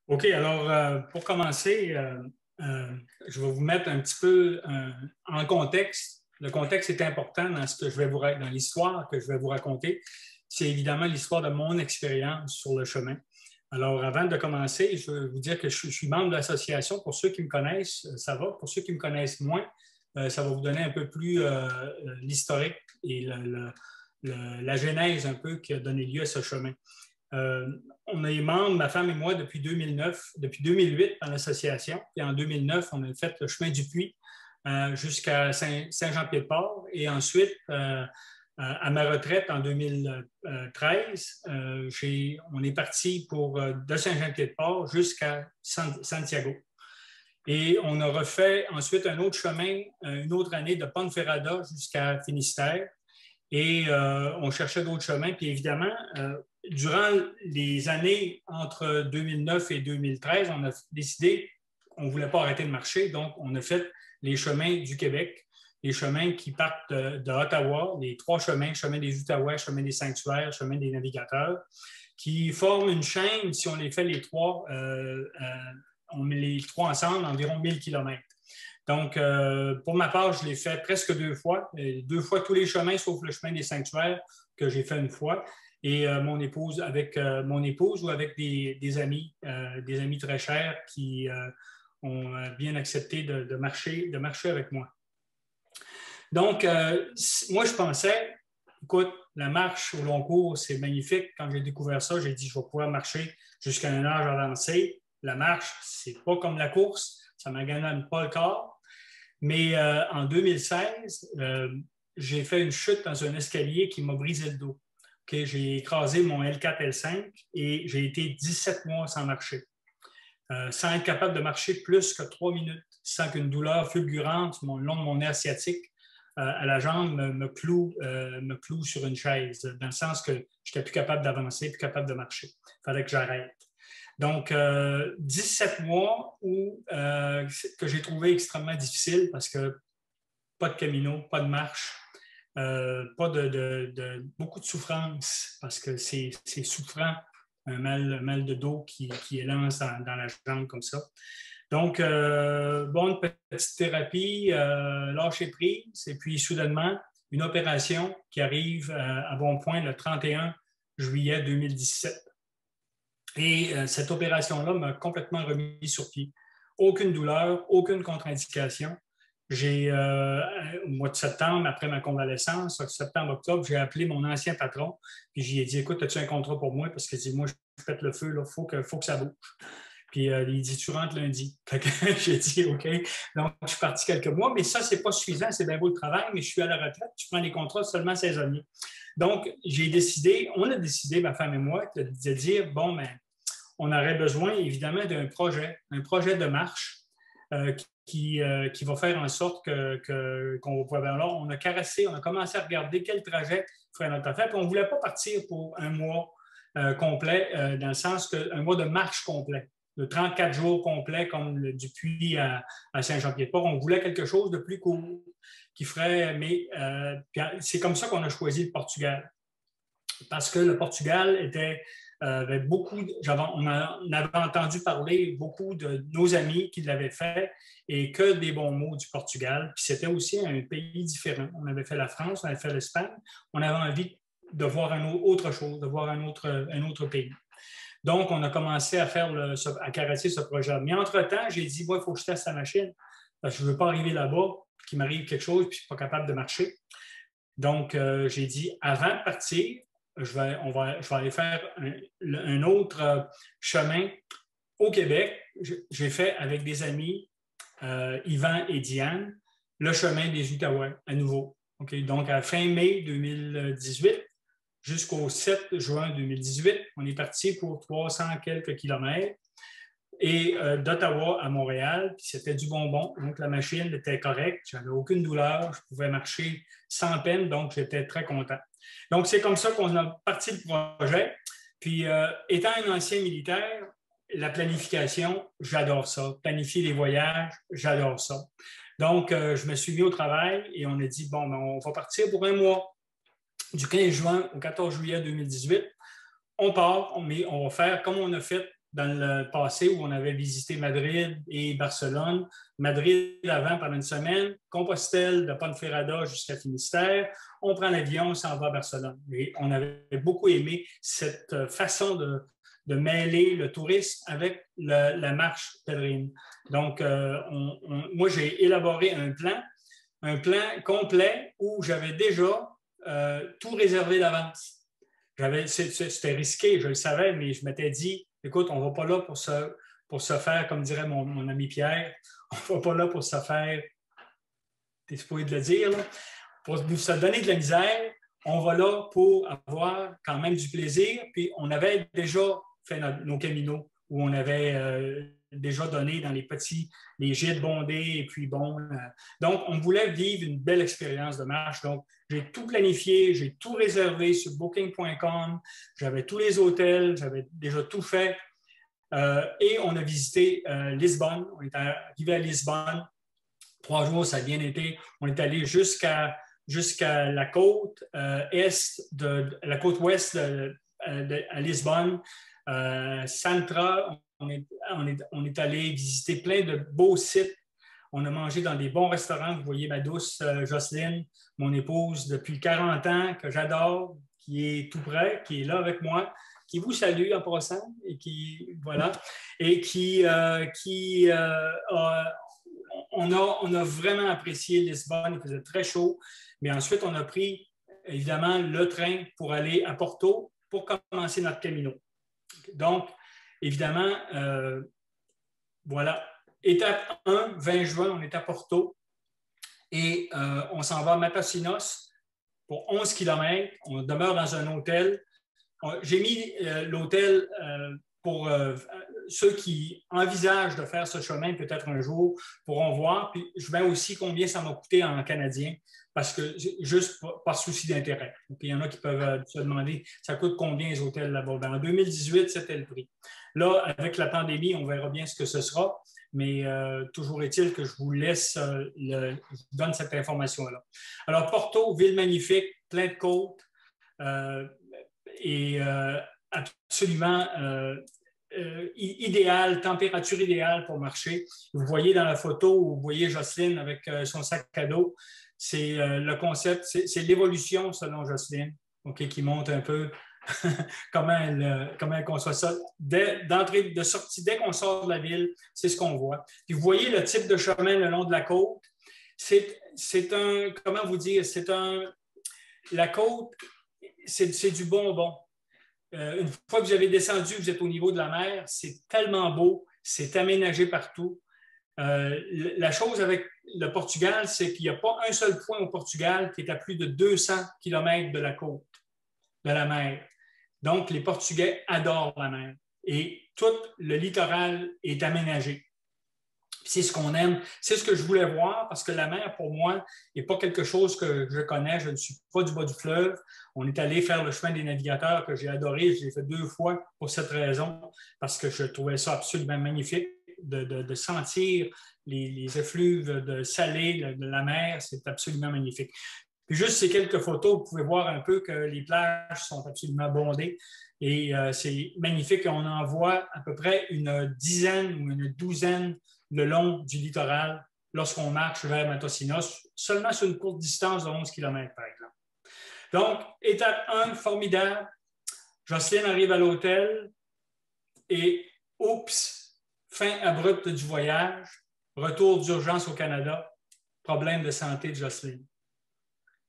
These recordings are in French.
OK, alors pour commencer, je vais vous mettre un petit peu en contexte. Le contexte est important dans ce que dans l'histoire que je vais vous raconter. C'est évidemment l'histoire de mon expérience sur le chemin. Alors, avant de commencer, je veux vous dire que je suis membre de l'association. Pour ceux qui me connaissent, ça va. Pour ceux qui me connaissent moins, ça va vous donner un peu plus l'historique et la genèse un peu qui a donné lieu à ce chemin. On est membre, ma femme et moi, depuis 2009, depuis 2008 dans l'association. Puis en 2009, on a fait le chemin du Puy jusqu'à Saint-Jean-Pied-de-Port. Et ensuite, à ma retraite en 2013, on est parti de Saint-Jean-Pied-de-Port jusqu'à Santiago. Et on a refait ensuite un autre chemin, une autre année de Ponferrada jusqu'à Finistère. Et on cherchait d'autres chemins. Puis évidemment, durant les années entre 2009 et 2013, on a décidé qu'on ne voulait pas arrêter de marcher. Donc, on a fait les chemins du Québec, les chemins qui partent de Ottawa, les trois chemins, chemin des Outaouais, chemin des Sanctuaires, chemin des Navigateurs, qui forment une chaîne. Si on les fait les trois, on met les trois ensemble, environ 1000 km. Donc, pour ma part, je l'ai fait presque 2 fois. 2 fois tous les chemins, sauf le chemin des Sanctuaires, que j'ai fait 1 fois. Et mon épouse, avec mon épouse ou avec des amis très chers qui ont bien accepté de marcher avec moi. Donc, moi, je pensais, écoute, la marche au long cours, c'est magnifique. Quand j'ai découvert ça, j'ai dit, je vais pouvoir marcher jusqu'à un âge avancé. La marche, c'est pas comme la course. Ça ne m'agane pas le corps. Mais en 2016, j'ai fait une chute dans un escalier qui m'a brisé le dos. Okay? J'ai écrasé mon L4, L5 et j'ai été 17 mois sans marcher. Sans être capable de marcher plus que 3 minutes, sans qu'une douleur fulgurante le long de mon nerf sciatique à la jambe me cloue sur une chaise, dans le sens que je n'étais plus capable d'avancer, plus capable de marcher. Il fallait que j'arrête. Donc, 17 mois que j'ai trouvé extrêmement difficile parce que pas de camino, pas de marche, pas beaucoup de souffrance parce que c'est souffrant, un mal de dos qui élance dans la jambe comme ça. Donc, bonne petite thérapie, lâcher prise et puis soudainement, une opération qui arrive à bon point le 31 juillet 2017. Et cette opération-là m'a complètement remis sur pied. Aucune douleur, aucune contre-indication. Au mois de septembre, après ma convalescence, septembre-octobre, j'ai appelé mon ancien patron puis j'ai dit, écoute, as-tu un contrat pour moi? Parce que moi, je pète le feu, il faut que ça bouge. Puis il dit, tu rentres lundi. J'ai dit, OK. Donc, je suis parti quelques mois, mais ça, c'est pas suffisant, c'est bien beau le travail, mais je suis à la retraite, je prends les contrats seulement saisonniers. Donc, on a décidé, ma femme et moi, de dire, bon, ben, on aurait besoin évidemment d'un projet, un projet de marche qui va faire en sorte qu'on va pouvoir. Alors, on a commencé à regarder quel trajet ferait notre affaire, puis on ne voulait pas partir pour un mois complet, dans le sens qu'un mois de marche complet, de 34 jours complets, comme du Puy à Saint-Jean-Pied-de-Port. On voulait quelque chose de plus court qui ferait, mais c'est comme ça qu'on a choisi le Portugal. Parce que le Portugal était on avait entendu parler beaucoup de nos amis qui l'avaient fait et que des bons mots du Portugal. Puis c'était aussi un pays différent. On avait fait la France, on avait fait l'Espagne. On avait envie de voir autre chose, de voir un autre pays. Donc, on a commencé à caresser ce projet. Mais entre-temps, j'ai dit, moi, il faut que je teste la machine. Parce que je ne veux pas arriver là-bas, qu'il m'arrive quelque chose, puis je ne suis pas capable de marcher. Donc, j'ai dit, avant de partir, je vais aller faire un autre chemin au Québec. J'ai fait avec des amis, Yvan et Diane, le chemin des Outaouais à nouveau. Okay? Donc, à fin mai 2018 jusqu'au 7 juin 2018, on est parti pour 300 quelques kilomètres. Et d'Ottawa à Montréal, puis c'était du bonbon. Donc, la machine était correcte. Je n'avais aucune douleur. Je pouvais marcher sans peine. Donc, j'étais très content. Donc, c'est comme ça qu'on a parti le projet. Puis, étant un ancien militaire, la planification, j'adore ça. Planifier les voyages, j'adore ça. Donc, je me suis mis au travail et on a dit, bon, ben, on va partir pour un mois. Du 15 juin au 14 juillet 2018, on part, mais on va faire comme on a fait dans le passé où on avait visité Madrid et Barcelone. Madrid avant pendant une semaine, Compostelle de Ponferrada jusqu'à Finistère. On prend l'avion, on s'en va à Barcelone. Et on avait beaucoup aimé cette façon de mêler le tourisme avec la marche pèlerine. Donc, moi, j'ai élaboré un plan complet où j'avais déjà tout réservé d'avance. C'était risqué, je le savais, mais je m'étais dit, écoute, on ne va pas là pour se faire, comme dirait mon ami Pierre, on ne va pas là pour se faire, t'es supposé de le dire, là, pour se donner de la misère, on va là pour avoir quand même du plaisir. Puis on avait déjà fait nos caminos où on avait déjà donné dans les gîtes bondés. Et puis bon, donc on voulait vivre une belle expérience de marche. Donc j'ai tout planifié, j'ai tout réservé sur booking.com, j'avais tous les hôtels, j'avais déjà tout fait. Et on a visité Lisbonne. On est arrivé à Lisbonne. 3 jours, ça a bien été. On est allé jusqu'à la côte la côte ouest à Lisbonne. Santra, on est allé visiter plein de beaux sites. On a mangé dans des bons restaurants. Vous voyez ma douce Jocelyne, mon épouse depuis 40 ans, que j'adore, qui est tout près, qui est là avec moi, qui vous salue en passant et qui, voilà, et on a vraiment apprécié Lisbonne, il faisait très chaud, mais ensuite on a pris évidemment le train pour aller à Porto pour commencer notre Camino. Donc, évidemment, voilà, étape 1, 20 juin, on est à Porto et on s'en va à Matosinhos pour 11 km. On demeure dans un hôtel. J'ai mis l'hôtel pour ceux qui envisagent de faire ce chemin peut-être un jour pourront voir. Puis je mets aussi combien ça m'a coûté en canadien, parce que juste par souci d'intérêt. Puis il y en a qui peuvent se demander, ça coûte combien les hôtels là-bas? Ben, en 2018, c'était le prix. Là, avec la pandémie, on verra bien ce que ce sera, mais toujours est-il que je vous laisse, je vous donne cette information-là. Alors, Porto, ville magnifique, plein de côtes, et absolument idéal, température idéale pour marcher. Vous voyez dans la photo, vous voyez Jocelyne avec son sac à dos. C'est le concept, c'est l'évolution selon Jocelyne, okay, qui montre un peu comment elle conçoit ça. D'entrée, de sortie, dès qu'on sort de la ville, c'est ce qu'on voit. Puis vous voyez le type de chemin le long de la côte. C'est un, comment vous dire, la côte, c'est du bonbon. Une fois que vous avez descendu, vous êtes au niveau de la mer, c'est tellement beau, c'est aménagé partout. La chose avec le Portugal, c'est qu'il n'y a pas un seul point au Portugal qui est à plus de 200 km de la côte, de la mer. Donc, les Portugais adorent la mer et tout le littoral est aménagé. C'est ce qu'on aime, c'est ce que je voulais voir parce que la mer, pour moi, n'est pas quelque chose que je connais. Je ne suis pas du bas du fleuve. On est allé faire le chemin des navigateurs que j'ai adoré. Je l'ai fait 2 fois pour cette raison, parce que je trouvais ça absolument magnifique de sentir les effluves de salés de la mer. C'est absolument magnifique. Puis juste ces quelques photos, vous pouvez voir un peu que les plages sont absolument bondées et c'est magnifique. On en voit à peu près une dizaine ou une douzaine le long du littoral lorsqu'on marche vers Matosinhos, seulement sur une courte distance de 11 km, par exemple. Donc, étape 1, formidable. Jocelyne arrive à l'hôtel et, oups, fin abrupte du voyage, retour d'urgence au Canada, problème de santé de Jocelyne.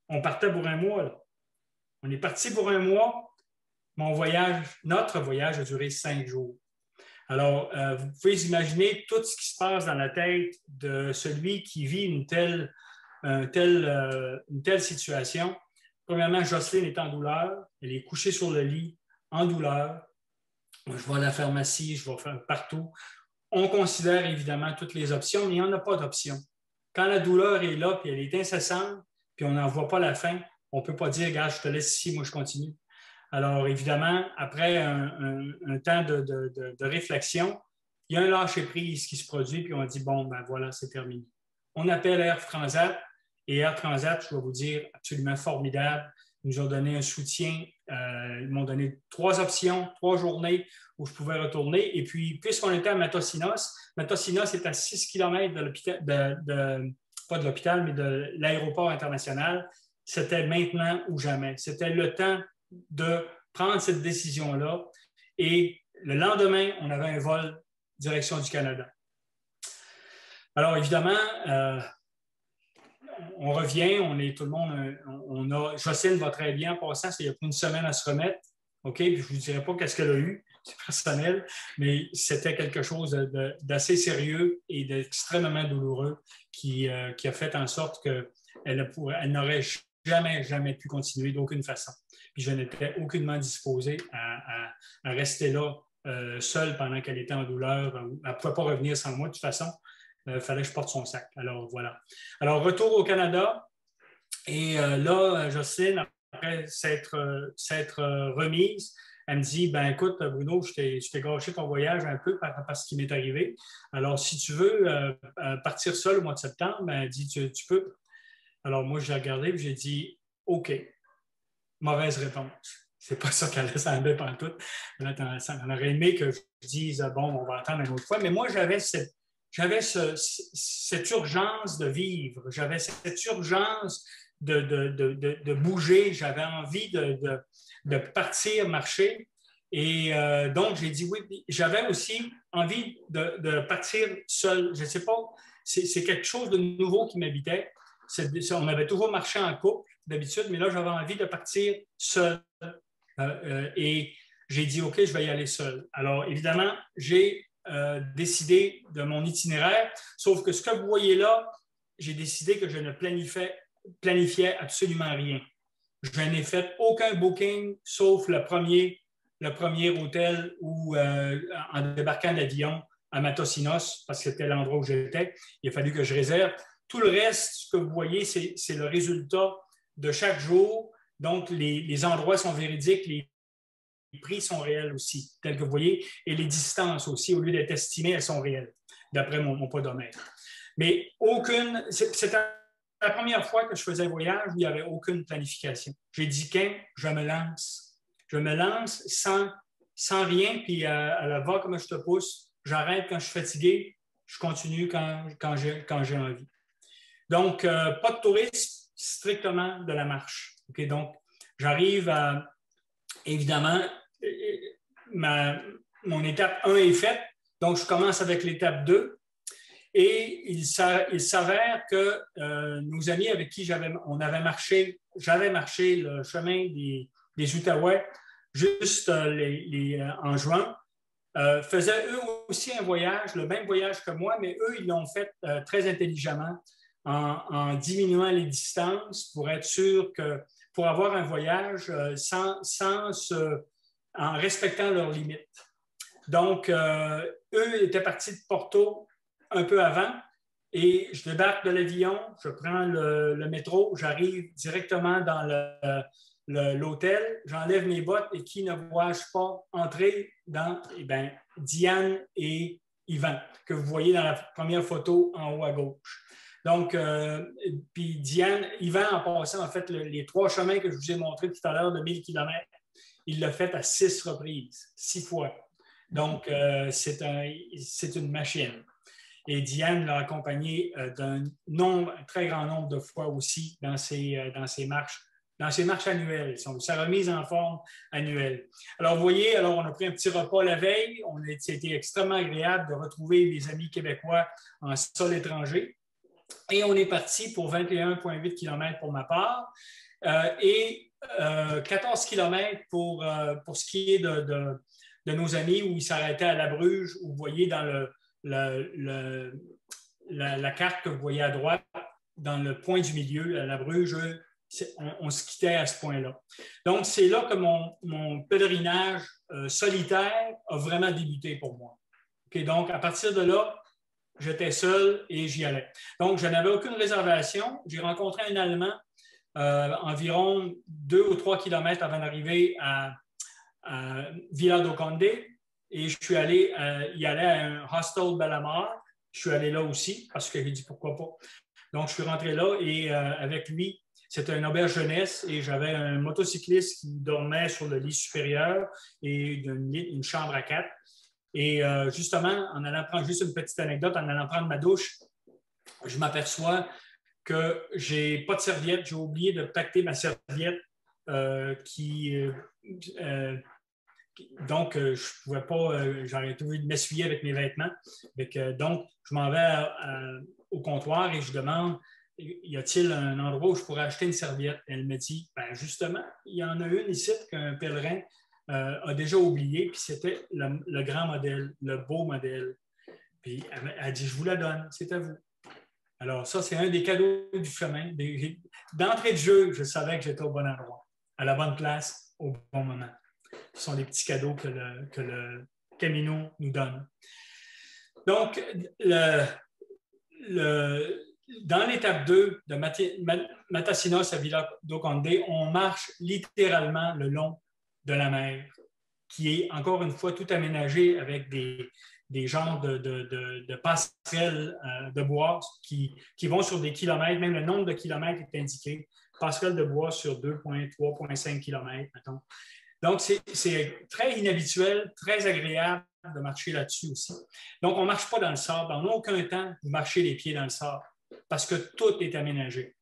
On partait pour un mois, là. On est parti pour un mois. Notre voyage a duré 5 jours. Alors, vous pouvez imaginer tout ce qui se passe dans la tête de celui qui vit une telle situation. Premièrement, Jocelyne est en douleur. Elle est couchée sur le lit, en douleur. Je vais à la pharmacie, je vais faire partout. On considère évidemment toutes les options, mais il n'y en a pas d'option. Quand la douleur est là, puis elle est incessante, puis on n'en voit pas la fin, on ne peut pas dire, regarde, je te laisse ici, moi je continue. Alors, évidemment, après un temps de réflexion, il y a un lâcher-prise qui se produit, puis on dit, bon, ben voilà, c'est terminé. On appelle Air Transat, et Air Transat, je dois vous dire, absolument formidable. Ils nous ont donné un soutien Ils m'ont donné 3 options, 3 journées où je pouvais retourner. Et puis, puisqu'on était à Matosinhos, Matosinhos est à 6 km de l'hôpital, pas de l'hôpital, mais de l'aéroport international. C'était maintenant ou jamais. C'était le temps de prendre cette décision-là. Et le lendemain, on avait un vol direction du Canada. Alors, évidemment, on revient, on est tout le monde, Jocelyne va très bien en passant, il y a pris une semaine à se remettre. OK, puis je ne vous dirai pas qu'est-ce qu'elle a eu, c'est personnel, mais c'était quelque chose d'assez sérieux et d'extrêmement douloureux qui a fait en sorte qu'elle n'aurait jamais pu continuer d'aucune façon. Puis je n'étais aucunement disposé à rester là seule pendant qu'elle était en douleur. Elle ne pouvait pas revenir sans moi de toute façon. Il fallait que je porte son sac. Alors, voilà. Alors, retour au Canada. Et là, Jocelyne, après s'être remise, elle me dit, ben écoute, Bruno, je t'ai gâché ton voyage un peu par ce qui m'est arrivé. Alors, si tu veux partir seul au mois de septembre, ben, elle dit, tu peux. Alors, moi, je l'ai regardé et j'ai dit, OK. Mauvaise réponse. C'est pas ça qu'elle laisse en pantoute. On aurait aimé que je dise, bon, on va attendre une autre fois. Mais moi, j'avais cette urgence de vivre, j'avais cette urgence de bouger, j'avais envie de partir marcher. Et donc, j'ai dit oui. J'avais aussi envie de partir seul. Je ne sais pas, c'est quelque chose de nouveau qui m'habitait. On avait toujours marché en couple d'habitude, mais là, j'avais envie de partir seul. Et j'ai dit, OK, je vais y aller seul. Alors, évidemment, j'ai décidé de mon itinéraire, sauf que ce que vous voyez là, j'ai décidé que je ne planifiais absolument rien. Je n'ai fait aucun booking, sauf le premier hôtel où, en débarquant de l'avion à Matosinhos, parce que c'était l'endroit où j'étais, il a fallu que je réserve. Tout le reste, ce que vous voyez, c'est le résultat de chaque jour. Donc, les endroits sont véridiques, les prix sont réels aussi, tels que vous voyez, et les distances aussi, au lieu d'être estimées, elles sont réelles, d'après mon podomètre. Mais c'était la première fois que je faisais un voyage où il n'y avait aucune planification. J'ai dit, je me lance. Je me lance sans rien, puis à la va comme je te pousse, j'arrête quand je suis fatigué, je continue quand j'ai envie. Donc, pas de tourisme, strictement de la marche. Okay? Donc, j'arrive à, évidemment, mon étape 1 est faite, donc je commence avec l'étape 2. Et il s'avère que nos amis avec qui j'avais marché le chemin des Outaouais juste en juin, faisaient eux aussi un voyage, le même voyage que moi, mais eux, ils l'ont fait très intelligemment en diminuant les distances pour être sûr que pour avoir un voyage en respectant leurs limites. Donc, eux étaient partis de Porto un peu avant et je débarque de l'avion, je prends le métro, j'arrive directement dans l'hôtel, j'enlève mes bottes et qui ne vois-je pas entrer dans, Diane et Yvan, que vous voyez dans la première photo en haut à gauche. Donc, puis Diane, Yvan, en passant, en fait, les 3 chemins que je vous ai montrés tout à l'heure de 1000 km, il l'a fait à 6 reprises, 6 fois. Donc, c'est une machine. Et Diane l'a accompagné un très grand nombre de fois aussi dans ses marches annuelles, sa remise en forme annuelle. Alors, vous voyez, on a pris un petit repas la veille. C'était extrêmement agréable de retrouver des amis québécois en sol étranger. Et on est parti pour 21,8 km pour ma part et 14 km pour ce qui est de nos amis où ils s'arrêtaient à La Bruge, où vous voyez dans la carte que vous voyez à droite, dans le point du milieu, à La Bruge, on se quittait à ce point-là. Donc, c'est là que mon pèlerinage solitaire a vraiment débuté pour moi. Okay, donc, à partir de là, j'étais seul et j'y allais. Donc, je n'avais aucune réservation. J'ai rencontré un Allemand environ 2 ou 3 kilomètres avant d'arriver à Vila do Conde et je suis allé y aller à un hostel Bellamar. Je suis allé là aussi parce que j'ai dit pourquoi pas. Donc, je suis rentré là et avec lui, C'était une auberge jeunesse et j'avais un motocycliste qui dormait sur le lit supérieur et une chambre à quatre. Et justement, en allant prendre, juste une petite anecdote, en allant prendre ma douche, je m'aperçois que j'ai pas de serviette. J'ai oublié de pacter ma serviette donc, je ne pouvais pas, j'aurais été obligé de m'essuyer avec mes vêtements. Donc, je m'en vais au comptoir et je demande, y a-t-il un endroit où je pourrais acheter une serviette? Elle me dit, ben justement, il y en a une ici qu'un pèlerin a déjà oublié, puis c'était le grand modèle, le beau modèle. Puis elle dit, je vous la donne, c'est à vous. Alors, ça, c'est un des cadeaux du chemin. D'entrée de jeu, je savais que j'étais au bon endroit, à la bonne place, au bon moment. Ce sont des petits cadeaux que le Camino nous donne. Donc, dans l'étape 2 de Matassinos à Villa do Conde, on marche littéralement le long de la mer, qui est encore une fois tout aménagé avec des genres de passerelles de bois qui vont sur des kilomètres, même le nombre de kilomètres est indiqué. Passerelles de bois sur 3,5 km, mettons. Donc, c'est très inhabituel, très agréable de marcher là-dessus aussi. Donc, on ne marche pas dans le sable. En aucun temps, vous marchez les pieds dans le sable parce que tout est aménagé.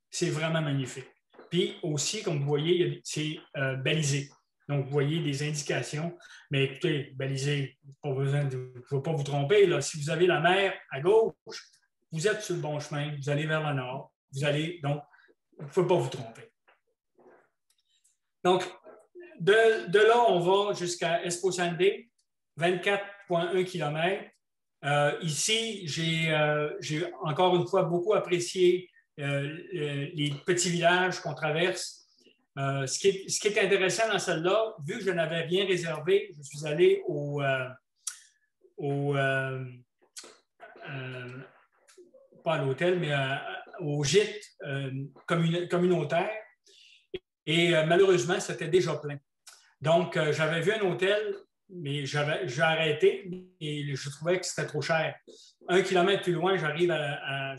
C'est vraiment magnifique. Puis aussi, comme vous voyez, c'est balisé. Donc, vous voyez des indications. Mais écoutez, balisé, pas besoin de, je ne veux pas vous tromper. Là. Si vous avez la mer à gauche, vous êtes sur le bon chemin, vous allez vers le nord. Donc, il ne faut pas vous tromper. Donc, de là, on va jusqu'à Esposende, 24,1 km. Ici, j'ai encore une fois beaucoup apprécié les petits villages qu'on traverse. Ce qui est intéressant dans celle-là, vu que je n'avais rien réservé, je suis allé pas à l'hôtel, mais au gîte communautaire. Et malheureusement, c'était déjà plein. Donc, j'avais vu un hôtel, mais j'ai arrêté et je trouvais que c'était trop cher. 1 kilomètre plus loin, j'arrive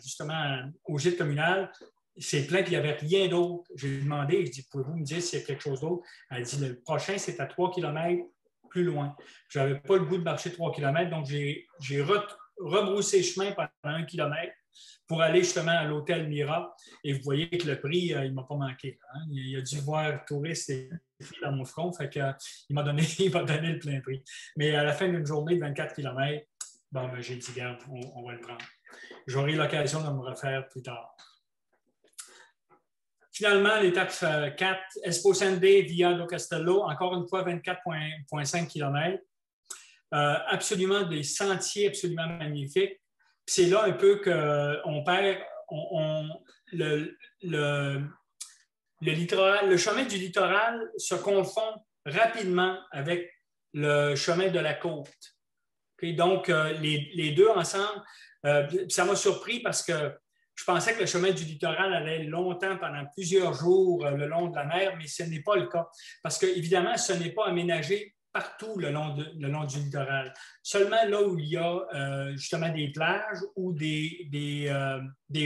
justement au gîte communal. C'est plein, puis il n'y avait rien d'autre. J'ai demandé, je dis, pouvez-vous me dire s'il y a quelque chose d'autre? Elle dit, le prochain, c'est à 3 kilomètres plus loin. Je n'avais pas le goût de marcher 3 kilomètres, donc j'ai rebroussé chemin pendant 1 kilomètre pour aller justement à l'hôtel Mira. Et vous voyez que le prix, il ne m'a pas manqué. Hein? Il a dû voir touriste et dans mon front, fait qu'il m'a donné le plein prix. Mais à la fin d'une journée de 24 km, bon, ben, j'ai dit, regarde, on va le prendre. J'aurai l'occasion de me refaire plus tard. Finalement, l'étape 4, Esposende, Via do Castelo, encore une fois 24,5 km. Absolument des sentiers absolument magnifiques. C'est là un peu qu'on perd le chemin du littoral se confond rapidement avec le chemin de la côte. Okay? Donc, les deux ensemble, ça m'a surpris parce que je pensais que le chemin du littoral allait longtemps, pendant plusieurs jours, le long de la mer, mais ce n'est pas le cas. Parce que, évidemment, ce n'est pas aménagé partout le long du littoral. Seulement là où il y a justement des plages ou des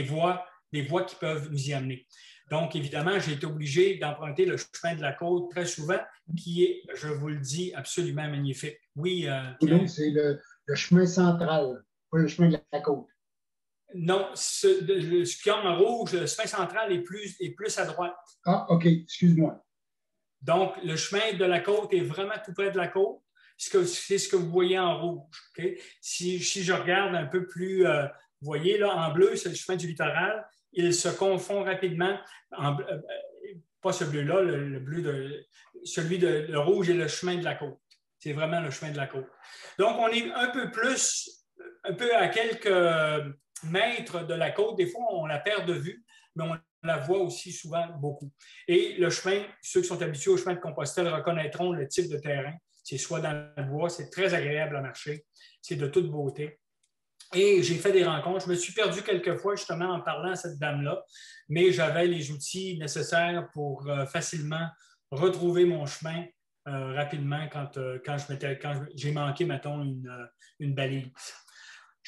voies qui peuvent nous y amener. Donc, évidemment, j'ai été obligé d'emprunter le chemin de la côte très souvent, qui est, je vous le dis, absolument magnifique. Oui. Donc, c'est le chemin central, pas le chemin de la côte. Non, le spion en rouge, le chemin central est plus à droite. Ah, OK, excuse-moi. Donc, le chemin de la côte est vraiment tout près de la côte. C'est ce que vous voyez en rouge. Okay? Si je regarde un peu plus, vous voyez là, en bleu, c'est le chemin du littoral. Il se confond rapidement. Pas ce bleu-là, le rouge est le chemin de la côte. C'est vraiment le chemin de la côte. Donc, on est un peu à quelques mètres de la côte. Des fois, on la perd de vue, mais on la voit aussi souvent beaucoup. Et le chemin, ceux qui sont habitués au chemin de Compostelle reconnaîtront le type de terrain. C'est soit dans le bois, c'est très agréable à marcher, c'est de toute beauté. Et j'ai fait des rencontres. Je me suis perdu quelques fois justement en parlant à cette dame-là, mais j'avais les outils nécessaires pour facilement retrouver mon chemin rapidement quand j'ai manqué, mettons, une balise.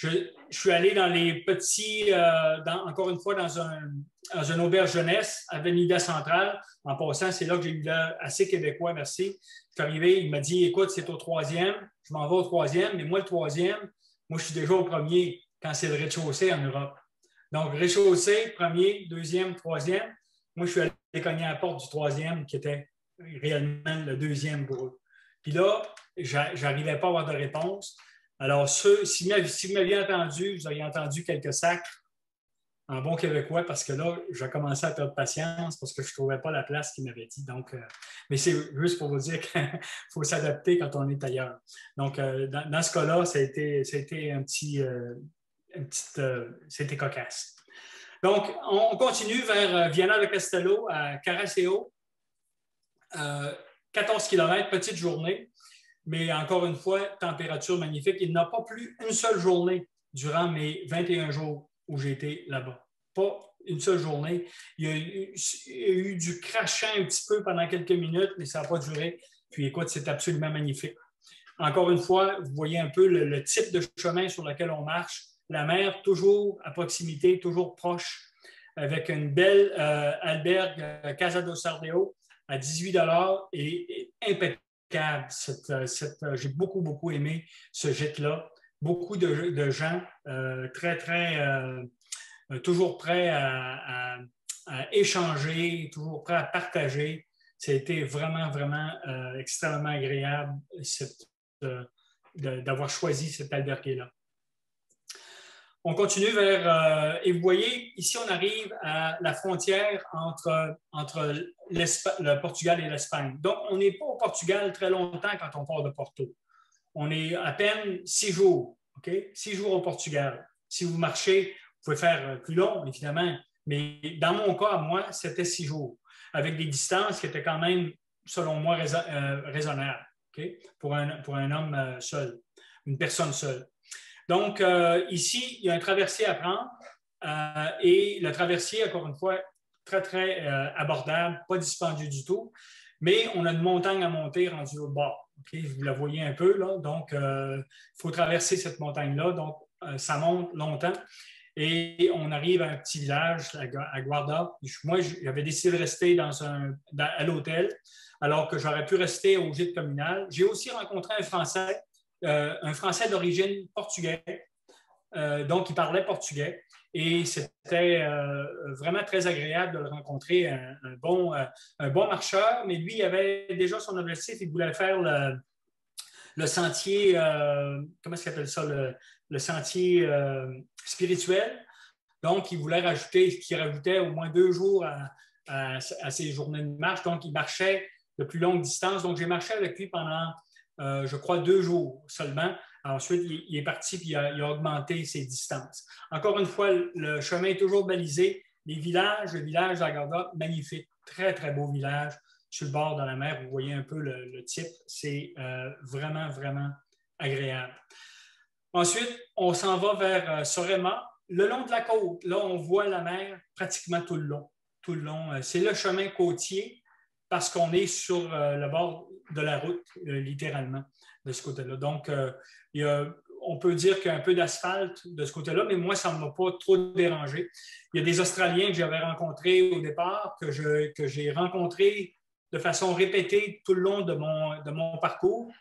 Je suis allé dans les petits, encore une fois, dans une auberge jeunesse, Avenida Centrale. En passant, c'est là que j'ai eu l'air assez québécois, merci. Je suis arrivé, il m'a dit, écoute, c'est au troisième. Je m'en vais au troisième, mais moi, le troisième, moi, je suis déjà au premier quand c'est le rez-de-chaussée en Europe. Donc, rez-de-chaussée, premier, deuxième, troisième. Moi, je suis allé cogner à la porte du troisième, qui était réellement le deuxième pour eux. Puis là, je n'arrivais pas à avoir de réponse. Alors, si vous m'aviez entendu, vous auriez entendu quelques sacs en bon québécois, parce que là, j'ai commencé à perdre patience parce que je ne trouvais pas la place qu'il m'avait dit. Donc, mais c'est juste pour vous dire qu'il faut s'adapter quand on est ailleurs. Donc, dans ce cas-là, ça a été c'était cocasse. Donc, on continue vers Viana del Castello à Caraceo. 14 km, petite journée, mais encore une fois, température magnifique. Il n'a pas plu une seule journée durant mes 21 jours où j'ai été là-bas. Pas une seule journée. Il y a eu du crachant un petit peu pendant quelques minutes, mais ça n'a pas duré. Puis écoute, c'est absolument magnifique. Encore une fois, vous voyez un peu le type de chemin sur lequel on marche. La mer, toujours à proximité, toujours proche, avec une belle albergue Casa do Sardeo à 18 $ et impeccable. J'ai beaucoup, beaucoup aimé ce gîte-là. Beaucoup de gens toujours prêts à échanger, toujours prêts à partager. C'était vraiment, vraiment extrêmement agréable d'avoir choisi cet albergue-là. On continue vers, et vous voyez, ici on arrive à la frontière entre le Portugal et l'Espagne. Donc, on n'est pas au Portugal très longtemps quand on part de Porto. On est à peine 6 jours, OK? 6 jours au Portugal. Si vous marchez, vous pouvez faire plus long, évidemment, mais dans mon cas, à moi, c'était 6 jours, avec des distances qui étaient quand même, selon moi, raisonnables, OK? Pour un homme seul, une personne seule. Donc, ici, il y a un traversier à prendre et le traversier, encore une fois, très, très abordable, pas dispendieux du tout, mais on a une montagne à monter rendue au bord. Okay? Vous la voyez un peu, là. Donc, il faut traverser cette montagne-là. Donc, ça monte longtemps et on arrive à un petit village, à Guarda. Moi, j'avais décidé de rester à l'hôtel alors que j'aurais pu rester au gîte communal. J'ai aussi rencontré un Français d'origine portugaise, donc il parlait portugais et c'était vraiment très agréable de le rencontrer, un bon marcheur, mais lui, il avait déjà son objectif, il voulait faire le sentier, comment est-ce qu'il appelle ça, le sentier spirituel, donc il voulait qu'il rajoutait au moins 2 jours à ses journées de marche, donc il marchait de plus longue distance, donc j'ai marché avec lui pendant je crois 2 jours seulement. Ensuite, il est parti et il a augmenté ses distances. Encore une fois, le chemin est toujours balisé. Le village d'Agarda, magnifique, très, très beau village sur le bord de la mer. Vous voyez un peu le type. C'est vraiment, vraiment agréable. Ensuite, on s'en va vers Sorema. Le long de la côte, là, on voit la mer pratiquement tout le long. Tout le long. C'est le chemin côtier parce qu'on est sur le bord de la route, littéralement, de ce côté-là. Donc, on peut dire qu'il y a un peu d'asphalte de ce côté-là, mais moi, ça ne m'a pas trop dérangé. Il y a des Australiens que j'avais rencontrés au départ, que j'ai rencontrés de façon répétée tout le long de mon parcours.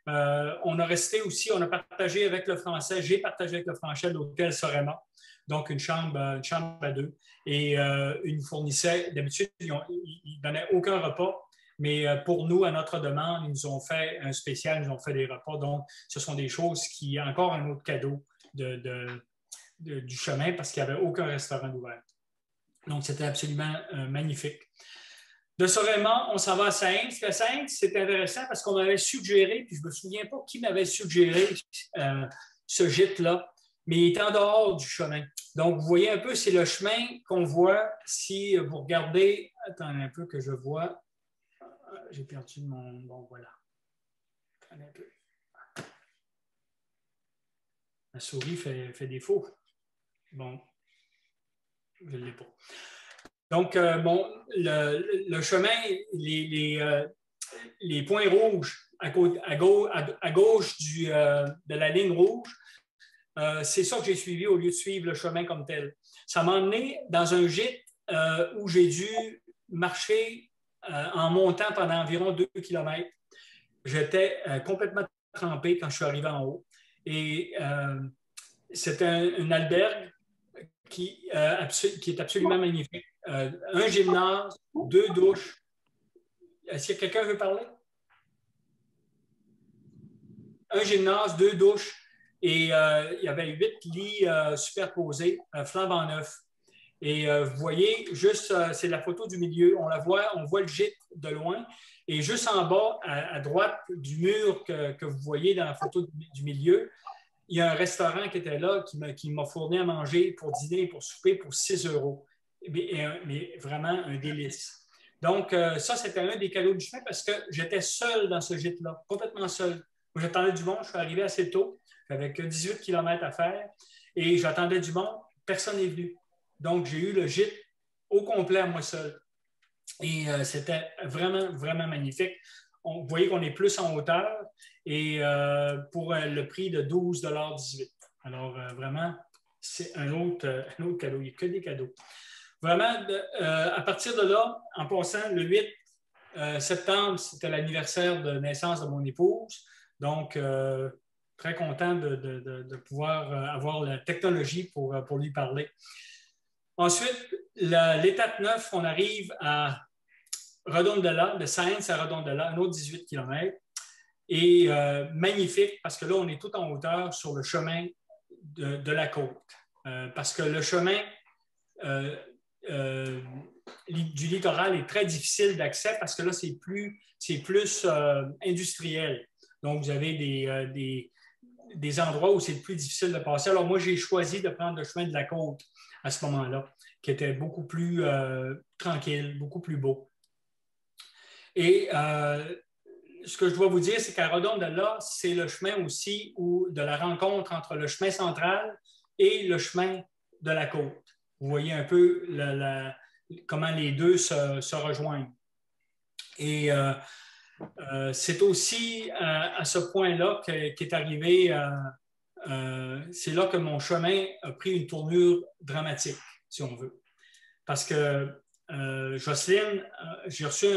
On a resté aussi, on a partagé avec le Français, j'ai partagé avec le Français l'hôtel Sorema, donc une chambre à 2. Et ils nous fournissaient, d'habitude, ils ne donnaient aucun repas, mais pour nous, à notre demande, ils nous ont fait un spécial, ils nous ont fait des repas. Donc, ce sont des choses qui, encore un autre cadeau du chemin parce qu'il n'y avait aucun restaurant ouvert. Donc, c'était absolument magnifique. De Sorema, on s'en va à Saintes. À Saintes, c'est intéressant parce qu'on m'avait suggéré, puis je ne me souviens pas qui m'avait suggéré ce gîte-là, mais il est en dehors du chemin. Donc, vous voyez un peu, c'est le chemin qu'on voit si vous regardez. Attendez un peu que je vois. J'ai perdu mon... Bon, voilà. Attendez un peu. La souris fait défaut. Bon, je ne l'ai pas. Donc, le chemin, les points rouges à gauche de la ligne rouge, c'est ça que j'ai suivi au lieu de suivre le chemin comme tel. Ça m'a emmené dans un gîte où j'ai dû marcher en montant pendant environ 2 kilomètres. J'étais complètement trempé quand je suis arrivé en haut. Et c'était une albergue qui est absolument magnifique. Un gymnase, 2 douches. Est-ce qu'il y a quelqu'un qui veut parler? Un gymnase, 2 douches. Et il y avait 8 lits superposés, flambant neufs. Et vous voyez, juste, c'est la photo du milieu. On voit le gîte de loin. Et juste en bas, à droite du mur que vous voyez dans la photo du milieu, il y a un restaurant qui était là, qui m'a fourni à manger pour dîner et pour souper pour 6 euros. Mais vraiment un délice. Donc, ça, c'était un des cadeaux du chemin parce que j'étais seul dans ce gîte-là, complètement seul. Moi, j'attendais du monde, je suis arrivé assez tôt, j'avais que 18 km à faire et j'attendais du monde, personne n'est venu. Donc, j'ai eu le gîte au complet à moi seul. Et c'était vraiment, vraiment magnifique. Vous voyez qu'on est plus en hauteur et pour le prix de 12,18 $. Alors, vraiment, c'est un autre cadeau. Il n'y a que des cadeaux. Vraiment, à partir de là, en passant, le 8 septembre, c'était l'anniversaire de naissance de mon épouse. Donc, très content de pouvoir avoir la technologie pour lui parler. Ensuite, l'étape 9, on arrive à Redondela, de Sainz à Redondela, un autre 18 km. Et magnifique parce que là, on est tout en hauteur sur le chemin de la côte. Parce que le chemin du littoral est très difficile d'accès parce que là, c'est plus industriel. Donc, vous avez des endroits où c'est plus difficile de passer. Alors, moi, j'ai choisi de prendre le chemin de la côte à ce moment-là, qui était beaucoup plus tranquille, beaucoup plus beau. Et ce que je dois vous dire, c'est qu'à Redondela, c'est le chemin aussi de la rencontre entre le chemin central et le chemin de la côte. Vous voyez un peu comment les deux se rejoignent. Et c'est aussi à ce point-là qu'est arrivé, c'est là que mon chemin a pris une tournure dramatique, si on veut. Parce que Jocelyne, j'ai reçu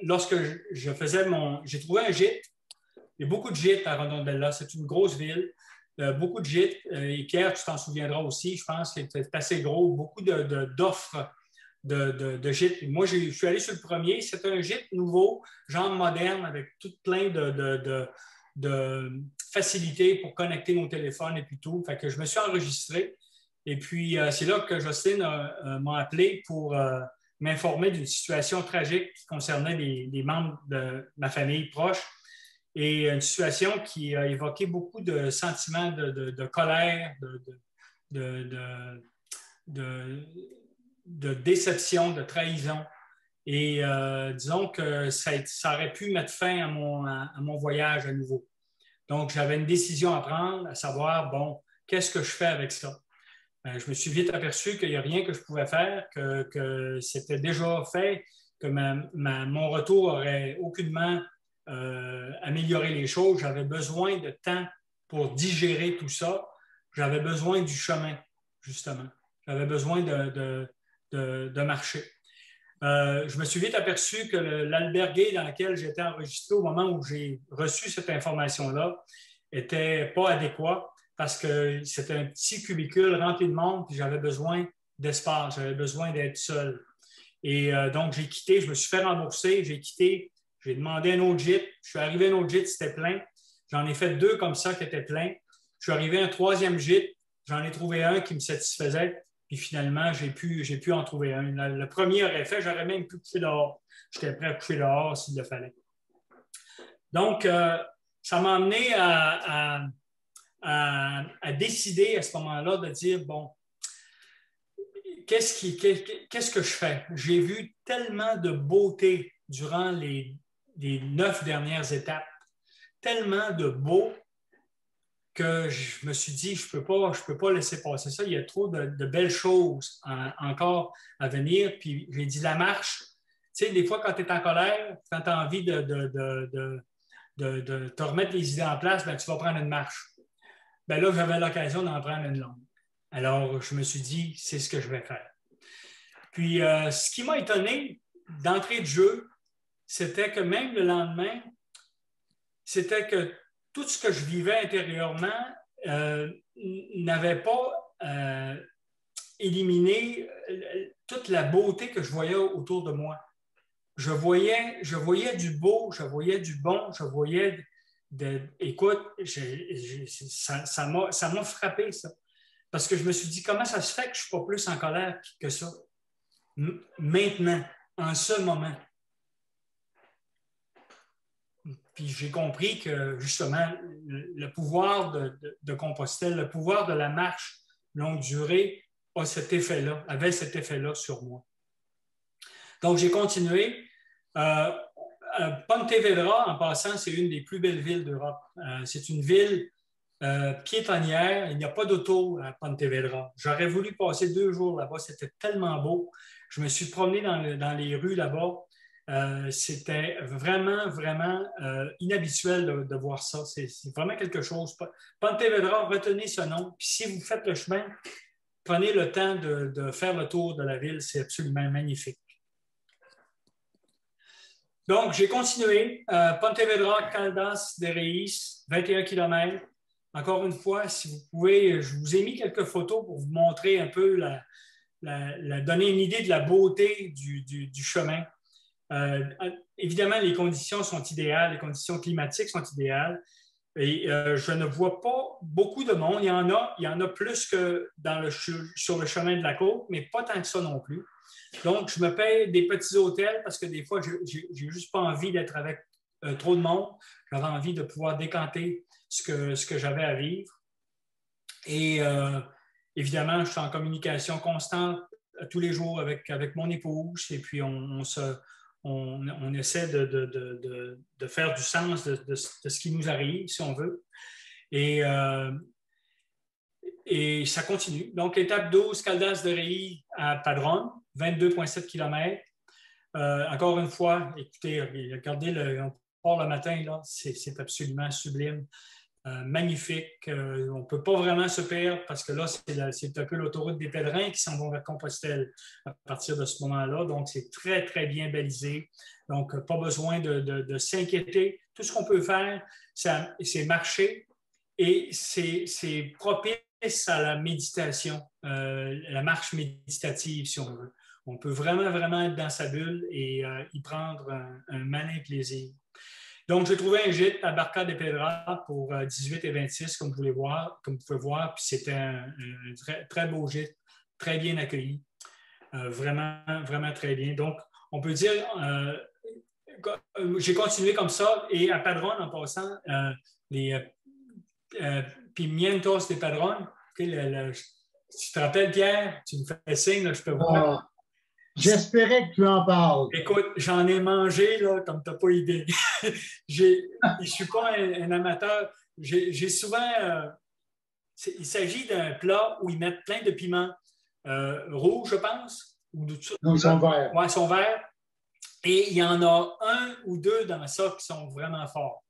lorsque je faisais j'ai trouvé un gîte. Il y a beaucoup de gîtes à Redondela. C'est une grosse ville. Beaucoup de gîtes. Et Pierre, tu t'en souviendras aussi, je pense que c'est assez gros. Beaucoup d'offres de gîtes. Moi, je suis allé sur le premier. C'est un gîte nouveau, genre moderne, avec tout plein de facilités pour connecter nos téléphones et puis tout. Fait que je me suis enregistré. Et puis, c'est là que Jocelyne m'a appelé pour m'informer d'une situation tragique qui concernait des membres de ma famille proche et une situation qui a évoqué beaucoup de sentiments de colère, de déception, de trahison. Et disons que ça aurait pu mettre fin à mon voyage à nouveau. Donc, j'avais une décision à prendre, à savoir, bon, qu'est-ce que je fais avec ça? Je me suis vite aperçu qu'il n'y a rien que je pouvais faire, que c'était déjà fait, que mon retour aurait aucunement amélioré les choses. J'avais besoin de temps pour digérer tout ça. J'avais besoin du chemin, justement. J'avais besoin de marcher. Je me suis vite aperçu que l'albergue dans lequel j'étais enregistré au moment où j'ai reçu cette information-là n'était pas adéquat parce que c'était un petit cubicule rempli de monde, puis j'avais besoin d'espace, j'avais besoin d'être seul. Et donc, j'ai quitté, je me suis fait rembourser, j'ai quitté, j'ai demandé un autre gîte, je suis arrivé à un autre gîte, c'était plein. J'en ai fait 2 comme ça qui étaient pleins. Je suis arrivé à un 3e gîte, j'en ai trouvé un qui me satisfaisait, puis finalement, j'ai pu en trouver un. Le premier aurait fait, j'aurais même pu coucher dehors. J'étais prêt à coucher dehors s'il le fallait. Donc, ça m'a amené à décider à ce moment-là de dire, bon, qu'est-ce que je fais? J'ai vu tellement de beauté durant les 9 dernières étapes, tellement de beau que je me suis dit, je peux pas laisser passer ça. Il y a trop de belles choses encore à venir. Puis j'ai dit, la marche, tu sais, des fois, quand tu es en colère, quand tu as envie de te remettre les idées en place, bien, tu vas prendre une marche. ben là, j'avais l'occasion d'en prendre une longue. Alors, je me suis dit, c'est ce que je vais faire. Puis, ce qui m'a étonné d'entrée de jeu, c'était que même le lendemain, c'était que tout ce que je vivais intérieurement n'avait pas éliminé toute la beauté que je voyais autour de moi. Je voyais du beau, je voyais du bon, je voyais écoute, ça m'a frappé, ça. Parce que je me suis dit, comment ça se fait que je ne suis pas plus en colère que ça? Maintenant, en ce moment. Puis j'ai compris que, justement, le pouvoir de Compostelle, le pouvoir de la marche longue durée avait cet effet-là sur moi. Donc, j'ai continué. Pontevedra, en passant, c'est une des plus belles villes d'Europe. C'est une ville piétonnière. Il n'y a pas d'auto à Pontevedra. J'aurais voulu passer 2 jours là-bas. C'était tellement beau. Je me suis promené dans les rues là-bas. C'était vraiment, vraiment inhabituel de voir ça. C'est vraiment quelque chose. Pontevedra, retenez ce nom. Puis si vous faites le chemin, prenez le temps de faire le tour de la ville. C'est absolument magnifique. Donc, j'ai continué. Pontevedra, Caldas de Reis, 21 km. Encore une fois, si vous pouvez, je vous ai mis quelques photos pour vous montrer un peu, donner une idée de la beauté du chemin. Évidemment, les conditions sont idéales, les conditions climatiques sont idéales. Et je ne vois pas beaucoup de monde. Il y en a plus que sur le chemin de la côte, mais pas tant que ça non plus. Donc, je me paye des petits hôtels parce que des fois, je n'ai juste pas envie d'être avec trop de monde. J'avais envie de pouvoir décanter ce que j'avais à vivre. Et évidemment, je suis en communication constante tous les jours avec mon épouse et puis on essaie de faire du sens de ce qui nous arrive, si on veut. Et ça continue. Donc, étape 12, Caldas de Rei à Padron, 22,7 km. Encore une fois, écoutez, regardez, on part le matin, là, c'est absolument sublime. Magnifique. On ne peut pas vraiment se perdre parce que là, c'est un peu l'autoroute des pèlerins qui s'en vont vers Compostelle à partir de ce moment-là. Donc, c'est très, très bien balisé. Donc, pas besoin de s'inquiéter. Tout ce qu'on peut faire, c'est marcher et c'est propice à la méditation, la marche méditative, si on veut. On peut vraiment, vraiment être dans sa bulle et y prendre un malin plaisir. Donc, j'ai trouvé un gîte à Barca de Pedra pour 18 et 26, comme vous pouvez voir. Puis c'était un très, très beau gîte, très bien accueilli. Vraiment, vraiment très bien. Donc, on peut dire, j'ai continué comme ça. Et à Padron, en passant, les Pimientos de Padron, tu te rappelles, Pierre, tu me fais signe, là, je te vois. J'espérais que tu en parles. Écoute, j'en ai mangé, là, comme tu n'as pas idée. Je ne suis pas un amateur. J'ai souvent... il s'agit d'un plat où ils mettent plein de piments rouges, je pense. Non, ils sont verts. Oui, ils sont verts. Et il y en a 1 ou 2 dans ça qui sont vraiment forts.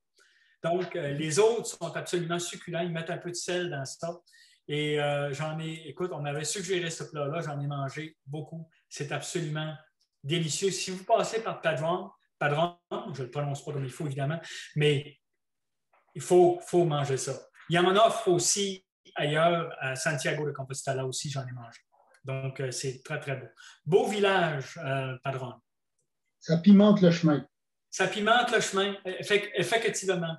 Donc, les autres sont absolument succulents. Ils mettent un peu de sel dans ça. Et écoute, on m'avait suggéré ce plat-là. J'en ai mangé beaucoup. C'est absolument délicieux. Si vous passez par Padron, je ne le prononce pas comme il faut, évidemment, mais il faut manger ça. Il y en offre aussi ailleurs, à Santiago de Compostela aussi, j'en ai mangé. Donc, c'est très, très beau. Beau village, Padron. Ça pimente le chemin. Ça pimente le chemin, effectivement.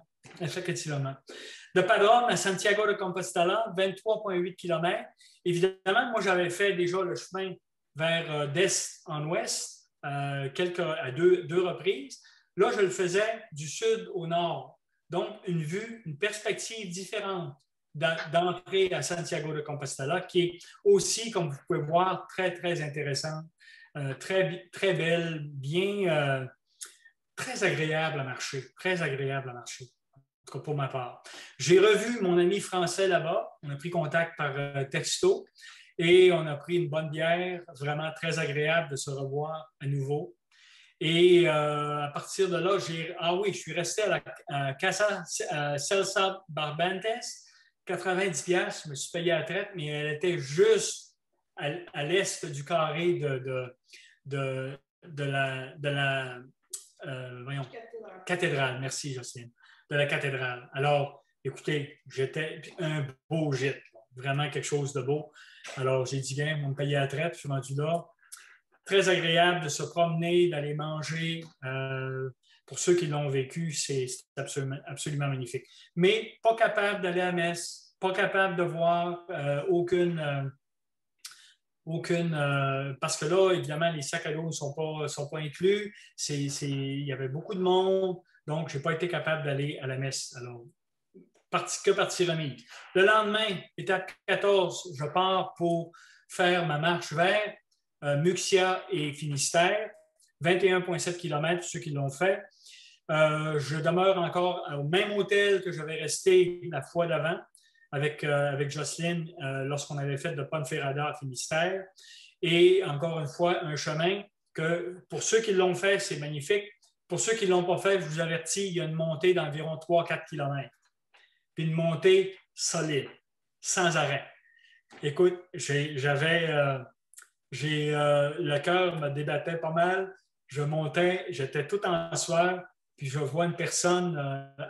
De Padron à Santiago de Compostela, 23,8 km. Évidemment, moi, j'avais fait déjà le chemin vers d'est en ouest à deux reprises. Là, je le faisais du sud au nord. Donc, une perspective différente d'entrée à Santiago de Compostela, qui est aussi, comme vous pouvez voir, très, très intéressante, très, très belle, bien, très agréable à marcher, très agréable à marcher, en tout cas pour ma part. J'ai revu mon ami français là-bas, on a pris contact par texto et on a pris une bonne bière, vraiment très agréable de se revoir à nouveau. Et à partir de là, je suis resté à Casa Celsa Barbantes, $90, je me suis payé à la traite, mais elle était juste à l'est du carré de la voyons, cathédrale. Merci, Jocelyne. De la cathédrale. Alors, écoutez, j'étais un beau gîte, vraiment quelque chose de beau. Alors, j'ai dit, bien, on me payait à la traite, je suis rendu là. Très agréable de se promener, d'aller manger. Pour ceux qui l'ont vécu, c'est absolument magnifique. Mais pas capable d'aller à la messe, pas capable de voir aucune parce que là, évidemment, les sacs à dos ne sont pas inclus. Il y avait beaucoup de monde, donc je n'ai pas été capable d'aller à la messe. Alors, que partie remise. Le lendemain, étape 14, je pars pour faire ma marche vers Muxia et Finistère, 21,7 km, ceux qui l'ont fait. Je demeure encore au même hôtel que j'avais resté la fois d'avant avec Jocelyne lorsqu'on avait fait de Ponferrada à Finistère. Et encore une fois, un chemin que pour ceux qui l'ont fait, c'est magnifique. Pour ceux qui ne l'ont pas fait, je vous avertis, il y a une montée d'environ 3-4 km. Puis une montée solide, sans arrêt. Écoute, le cœur me débattait pas mal. Je montais, j'étais tout en sueur, puis je vois une personne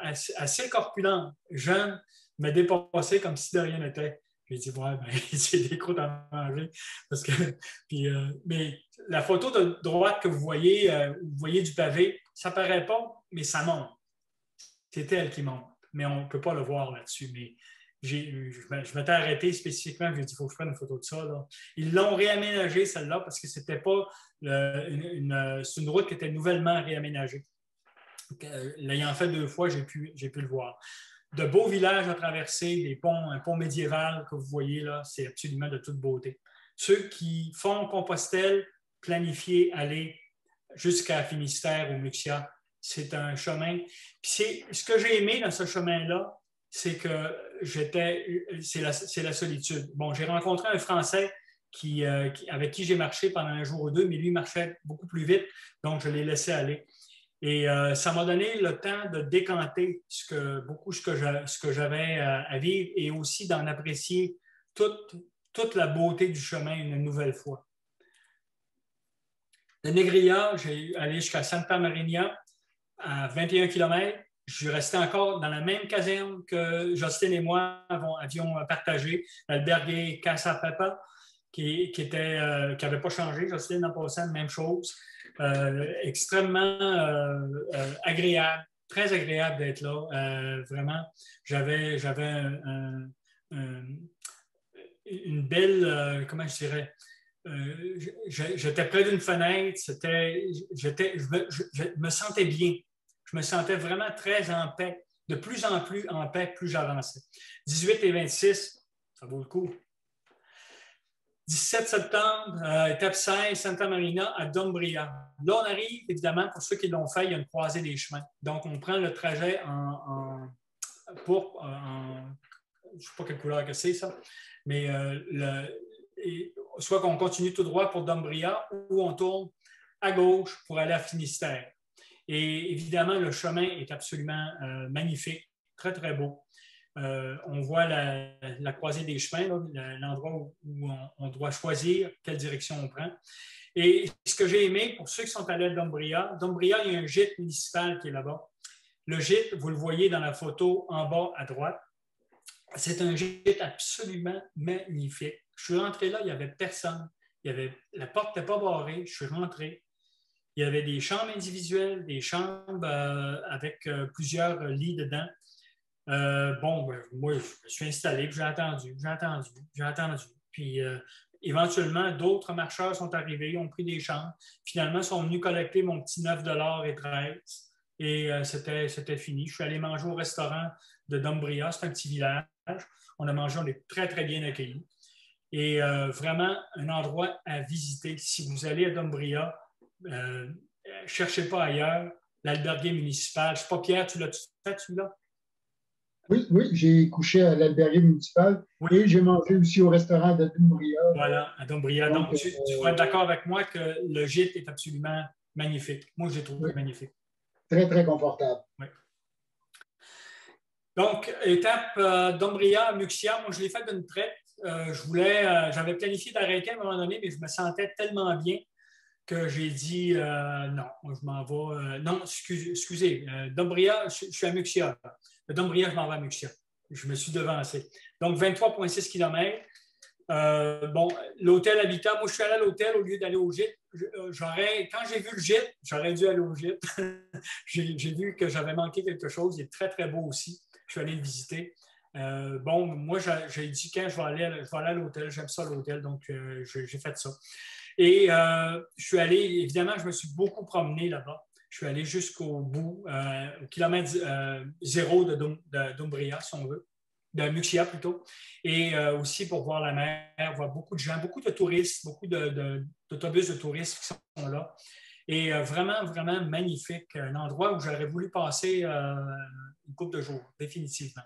assez corpulente, jeune, me dépasser comme si de rien n'était. J'ai dit, ouais, ben, j'ai des croûtes à manger. Parce que, puis, mais la photo de droite que vous voyez du pavé, ça ne paraît pas, mais ça monte. C'est elle qui monte. Mais on ne peut pas le voir là-dessus. Mais je m'étais arrêté spécifiquement, j'ai dit, il faut que je prenne une photo de ça. Là. Ils l'ont réaménagée, celle-là, parce que c'était pas c'est une route qui était nouvellement réaménagée. L'ayant fait 2 fois, j'ai pu le voir. De beaux villages à traverser, des ponts, un pont médiéval que vous voyez là, c'est absolument de toute beauté. Ceux qui font Compostelle, planifiez aller jusqu'à Finistère ou Muxia. C'est un chemin. Puis ce que j'ai aimé dans ce chemin-là, c'est que c'est la solitude. Bon, j'ai rencontré un Français avec qui j'ai marché pendant un jour ou deux, mais lui marchait beaucoup plus vite, donc je l'ai laissé aller. Et ça m'a donné le temps de décanter ce que j'avais à vivre et aussi d'en apprécier toute la beauté du chemin une nouvelle fois. De Negria, j'ai allé jusqu'à Santa Marinia à 21 km. Je suis resté encore dans la même caserne que Jocelyne et moi avions partagé, l'albergue Casa Pepa, qui n'avait pas changé. Jocelyne, en passant, même chose. Extrêmement agréable, très agréable d'être là. Vraiment, j'avais une belle, comment je dirais, j'étais près d'une fenêtre, je me sentais bien. Je me sentais vraiment très en paix, de plus en plus en paix, plus j'avançais. 18 et 26, ça vaut le coup. 17 septembre, étape 16, Santa Marina à Dombria. Là, on arrive, évidemment, pour ceux qui l'ont fait, il y a une croisée des chemins. Donc, on prend le trajet en pourpre, je ne sais pas quelle couleur que c'est, ça, mais soit qu'on continue tout droit pour Dombria ou on tourne à gauche pour aller à Finistère. Et évidemment, le chemin est absolument magnifique, très, très beau. On voit la croisée des chemins, l'endroit où on doit choisir quelle direction on prend. Et ce que j'ai aimé, pour ceux qui sont allés à Dombria, il y a un gîte municipal qui est là-bas. Le gîte, vous le voyez dans la photo en bas à droite. C'est un gîte absolument magnifique. Je suis rentré là, il n'y avait personne. La porte n'était pas barrée. Je suis rentré. Il y avait des chambres individuelles, des chambres avec plusieurs lits dedans. Moi, je me suis installé, puis j'ai attendu. Puis éventuellement, d'autres marcheurs sont arrivés, ont pris des chambres. Finalement, ils sont venus collecter mon petit 9,13 $. Et c'était fini. Je suis allé manger au restaurant de Dombria. C'est un petit village. On a mangé, on est très, très bien accueillis. Et vraiment, un endroit à visiter. Si vous allez à Dombria, cherchez pas ailleurs. L'albergue municipal. Je ne sais pas, Pierre, tu l'as-tu fait, celui-là? Oui, j'ai couché à l'albergue municipal et j'ai mangé aussi au restaurant de Dombria. Voilà, à Dombria. Donc, tu vas être d'accord avec moi que le gîte est absolument magnifique. Moi, je l'ai trouvé magnifique. Très, très confortable. Oui. Donc, étape d'Ombria à Muxia, moi, je l'ai fait d'une traite. J'avais planifié d'arrêter à un moment donné, mais je me sentais tellement bien que j'ai dit non, moi, je m'en vais. Non, excusez, d'Ombria, je suis à Muxia. D'Ombria, je m'en vais à Muxia. Je me suis devancé. Donc, 23,6 km. Bon, l'hôtel Habitat, moi, je suis allé à l'hôtel au lieu d'aller au gîte. Quand j'ai vu le gîte, j'aurais dû aller au gîte. J'ai vu que j'avais manqué quelque chose. Il est très, très beau aussi. Je suis allé le visiter. Bon, moi, j'ai dit quand je vais aller à l'hôtel. J'aime ça, l'hôtel, donc j'ai fait ça. Et je suis allé, évidemment, je me suis beaucoup promené là-bas. Je suis allé jusqu'au bout, au kilomètre zéro d'Umbria, si on veut, de Muxia plutôt, et aussi pour voir la mer, voir beaucoup de gens, beaucoup de touristes, beaucoup d'autobus de touristes qui sont là. Et vraiment, vraiment magnifique. Un endroit où j'aurais voulu passer une couple de jours, définitivement.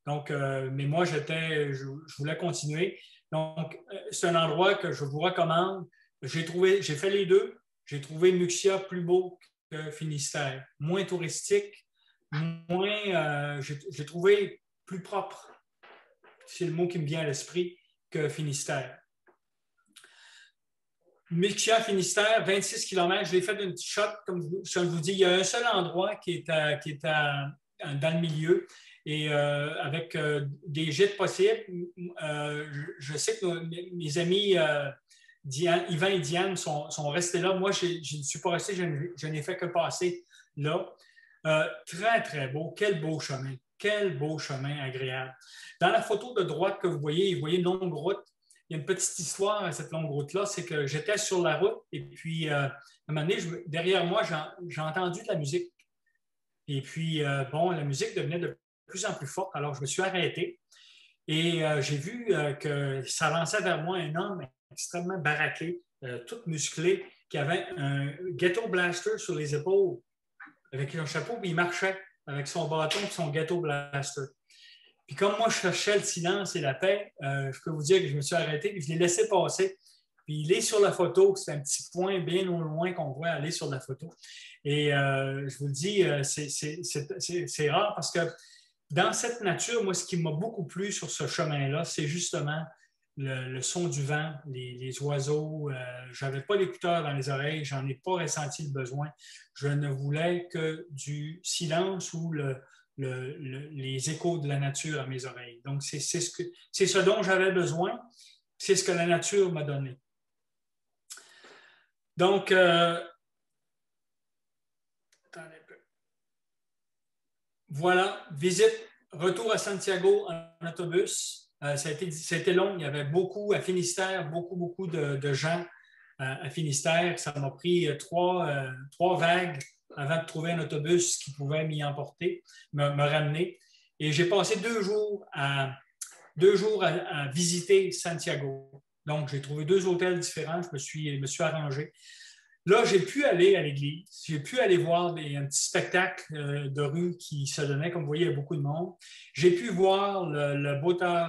Donc, mais moi, je voulais continuer. Donc, c'est un endroit que je vous recommande. J'ai fait les deux. J'ai trouvé Muxia plus beau que Finistère, moins touristique, j'ai trouvé plus propre, c'est le mot qui me vient à l'esprit, que Finistère. Muxia, Finistère, 26 km, je l'ai fait d'une petite shot, comme je vous dis, il y a un seul endroit qui est dans le milieu et avec des gîtes possibles. Je sais que mes amis Yvan et Diane sont restés là. Moi, je ne suis pas resté, je n'ai fait que passer là. Très, très beau. Quel beau chemin. Quel beau chemin agréable. Dans la photo de droite que vous voyez une longue route. Il y a une petite histoire à cette longue route-là, c'est que j'étais sur la route et puis à un moment donné, derrière moi, j'ai entendu de la musique. Et puis, bon, la musique devenait de plus en plus forte. Alors, je me suis arrêté et j'ai vu que s'avançait vers moi un homme extrêmement baraqué, tout musclé, qui avait un ghetto blaster sur les épaules avec un chapeau, puis il marchait avec son bâton et son ghetto blaster. Puis comme moi, je cherchais le silence et la paix, je peux vous dire que je me suis arrêté et je l'ai laissé passer. Puis il est sur la photo, c'est un petit point bien au loin qu'on voit aller sur la photo. Et je vous le dis, c'est rare parce que dans cette nature, moi, ce qui m'a beaucoup plu sur ce chemin-là, c'est justement le son du vent, les oiseaux. Je n'avais pas d'écouteurs dans les oreilles, j'en ai pas ressenti le besoin. Je ne voulais que du silence ou les échos de la nature à mes oreilles. Donc, c'est ce dont j'avais besoin, c'est ce que la nature m'a donné. Donc, attendez un peu. Voilà, retour à Santiago en autobus. Ça a été long, il y avait beaucoup à Finistère, beaucoup de gens à Finistère. Ça m'a pris trois vagues avant de trouver un autobus qui pouvait m'y emporter, me ramener. Et j'ai passé 2 jours à visiter Santiago. Donc, j'ai trouvé 2 hôtels différents, je me suis arrangé. Là, j'ai pu aller à l'église, j'ai pu aller voir un petit spectacle de rue qui se donnait. Comme vous voyez, il y a beaucoup de monde. J'ai pu voir le Bota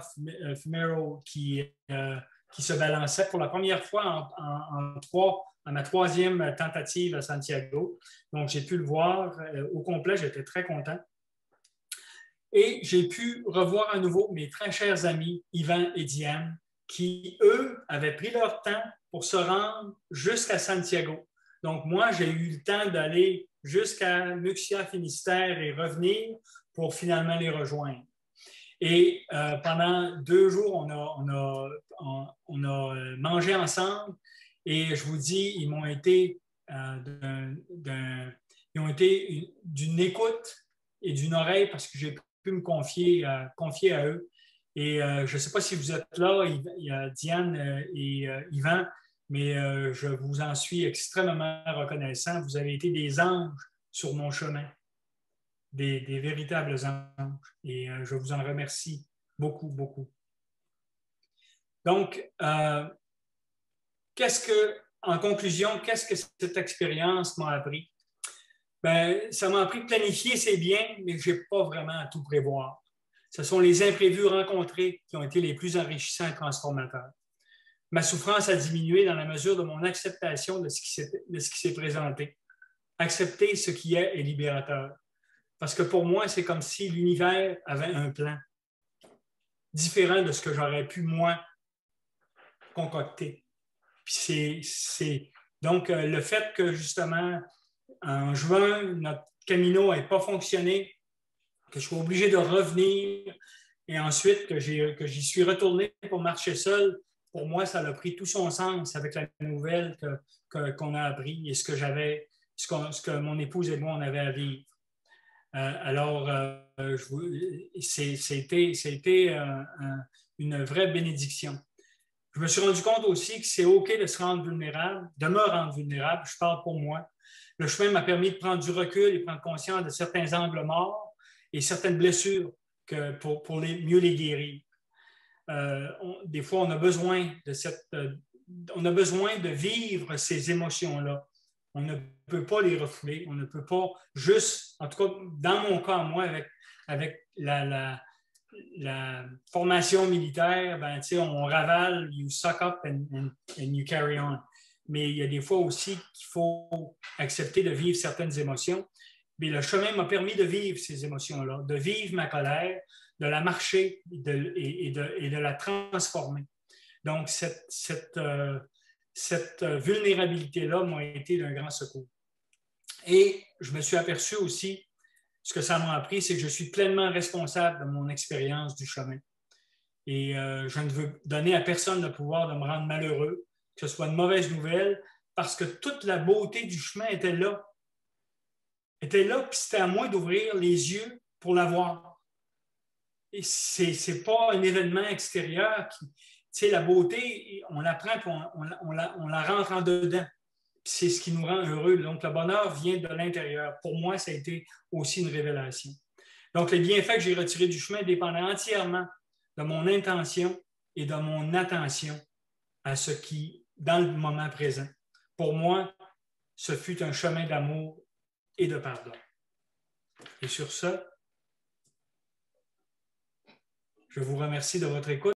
Fumero qui se balançait pour la première fois à ma 3e tentative à Santiago. Donc, j'ai pu le voir au complet, j'étais très content. Et j'ai pu revoir à nouveau mes très chers amis, Yvan et Diane, qui, eux, avaient pris leur temps pour se rendre jusqu'à Santiago. Donc, moi, j'ai eu le temps d'aller jusqu'à Muxia, Finistère et revenir pour finalement les rejoindre. Et pendant 2 jours, on a mangé ensemble et je vous dis, ils ont été d'une écoute et d'une oreille parce que j'ai pu me confier à eux. Et je ne sais pas si vous êtes là, il y a Diane et Yvan, mais je vous en suis extrêmement reconnaissant. Vous avez été des anges sur mon chemin, des véritables anges. Et je vous en remercie beaucoup, beaucoup. Donc, en conclusion, qu'est-ce que cette expérience m'a appris? Ben, ça m'a appris de planifier, c'est bien, mais je n'ai pas vraiment à tout prévoir. Ce sont les imprévus rencontrés qui ont été les plus enrichissants et transformateurs. Ma souffrance a diminué dans la mesure de mon acceptation de ce qui s'est présenté. Accepter ce qui est libérateur. Parce que pour moi, c'est comme si l'univers avait un plan différent de ce que j'aurais pu, moi, concocter. Donc, le fait que, justement, en juin, notre Camino n'ait pas fonctionné, que je sois obligé de revenir et ensuite que j'y suis retourné pour marcher seul, pour moi, ça a pris tout son sens avec la nouvelle qu'on a appris et ce que mon épouse et moi, on avait à vivre. Alors, c'était une vraie bénédiction. Je me suis rendu compte aussi que c'est OK de se rendre vulnérable, de me rendre vulnérable, je parle pour moi. Le chemin m'a permis de prendre du recul et prendre conscience de certains angles morts et certaines blessures pour mieux les guérir. Des fois, on a besoin de vivre ces émotions-là. On ne peut pas les refouler. On ne peut pas juste, en tout cas, dans mon cas, moi, avec la formation militaire, ben, on ravale, you suck up and you carry on. Mais il y a des fois aussi qu'il faut accepter de vivre certaines émotions. Mais le chemin m'a permis de vivre ces émotions-là, de vivre ma colère, de la marcher et de la transformer. Donc, cette vulnérabilité-là m'a été d'un grand secours. Et je me suis aperçu aussi, ce que ça m'a appris, c'est que je suis pleinement responsable de mon expérience du chemin. Et je ne veux donner à personne le pouvoir de me rendre malheureux, que ce soit une mauvaise nouvelle, parce que toute la beauté du chemin était là. Puis c'était à moi d'ouvrir les yeux pour la voir. Et c'est pas un événement extérieur qui, la beauté, on la prend, puis on la rentre en dedans. C'est ce qui nous rend heureux. Donc, le bonheur vient de l'intérieur. Pour moi, ça a été aussi une révélation. Donc, les bienfaits que j'ai retirés du chemin dépendent entièrement de mon intention et de mon attention à ce qui, dans le moment présent. Pour moi, ce fut un chemin d'amour et de pardon. Et sur ce, je vous remercie de votre écoute.